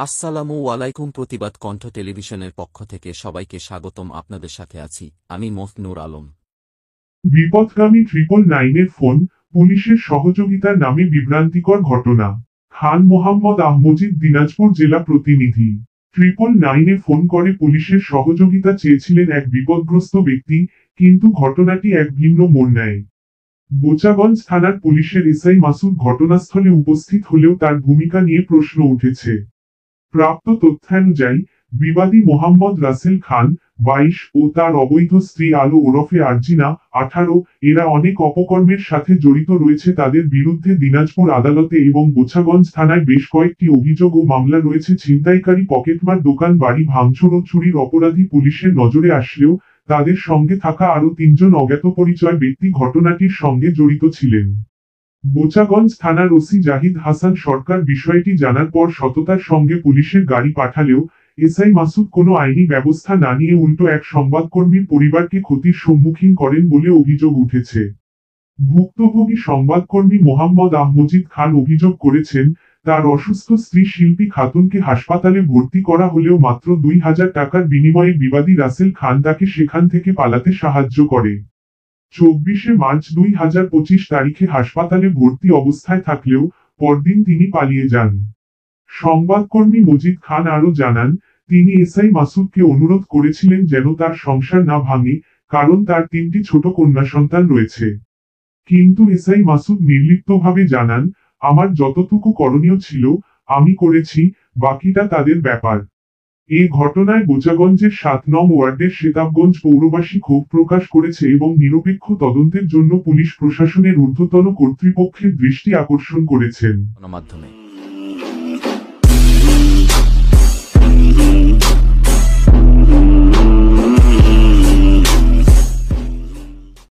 আসসালামু আলাইকুম। প্রতিবাদ কণ্ঠ টেলিভিশনের পক্ষ থেকে সবাইকে স্বাগতম। আপনাদের সাথে আছি আমি মফনুর আলম। বিপথগামী 999-এর ফোন, পুলিশের সহযোগিতার নামে বিভ্রান্তিকর ঘটনা। খান মোহাম্মদ আহমজিদ, দিনাজপুর জেলা প্রতিনিধি। 999-এ ফোন করে পুলিশের সহযোগিতা চেয়েছিলেন এক বিপদগ্রস্ত ব্যক্তি, কিন্তু ঘটনাটি এক ভিন্ন মোড় নেয়। বোচাগঞ্জ থানার পুলিশের এসআই মাসুদ ঘটনাস্থলে উপস্থিত হলেও তার ভূমিকা নিয়ে প্রশ্ন উঠেছে। প্রাপ্ত তথ্যানুযায়ী, বিবাদী মোহাম্মদ রাসেল খান, 22, ও তার অবৈধ স্ত্রী আলো ওরফে আরজিনা, 18, এরা অনেক অপকর্মের সাথে জড়িত রয়েছে। তাদের বিরুদ্ধে দিনাজপুর আদালতে এবং বোচাগঞ্জ থানায় বেশ কয়েকটি অভিযোগ ও মামলা রয়েছে। ছিনতাইকারী, পকেটমার, দোকান বাড়ি ভাঙচুর ও চুরির অপরাধী পুলিশের নজরে আসলেও তাদের সঙ্গে থাকা আরও 3জন অজ্ঞাতপরিচয় ব্যক্তি ঘটনাটির সঙ্গে জড়িত ছিলেন। বোচাগঞ্জ থানার ওসি জাহিদ হাসান সরকার বিষয়টি জানার পর সততার সঙ্গে পুলিশের গাড়ি পাঠালেও এসআই মাসুদ কোনো আইনি ব্যবস্থা না নিয়ে উল্টো এক সংবাদকর্মীর পরিবারকে ক্ষতির সম্মুখীন করেন বলে অভিযোগ উঠেছে। ভুক্তভোগী সংবাদকর্মী মোহাম্মদ আহমজিদ খান অভিযোগ করেছেন, তার অসুস্থ স্ত্রী শিল্পী খাতুনকে হাসপাতালে ভর্তি করা হলেও মাত্র 2000 টাকার বিনিময়ে বিবাদী রাসেল খান তাকে সেখান থেকে পালাতে সাহায্য করে। 24শে মার্চ 2025 তারিখে হাসপাতালে ভর্তি অবস্থায় থাকলেও পরদিন তিনি পালিয়ে যান। সংবাদকর্মী মজিদ খান আরও জানান, তিনি এসআই মাসুদকে অনুরোধ করেছিলেন যেন তার সংসার না ভাঙে, কারণ তার 3টি ছোট কন্যা সন্তান রয়েছে। কিন্তু এসআই মাসুদ নির্লিপ্তভাবে জানান, আমার যতটুকু করণীয় ছিল আমি করেছি, বাকিটা তাদের ব্যাপার। এ ঘটনায় বোচাগঞ্জের 7 নং ওয়ার্ডের শেতাবগঞ্জ পৌরবাসী ক্ষোভ প্রকাশ করেছে এবং নিরপেক্ষ তদন্তের জন্য পুলিশ প্রশাসনের ঊর্ধ্বতন কর্তৃপক্ষের দৃষ্টি আকর্ষণ করেছেন। গণমাধ্যমে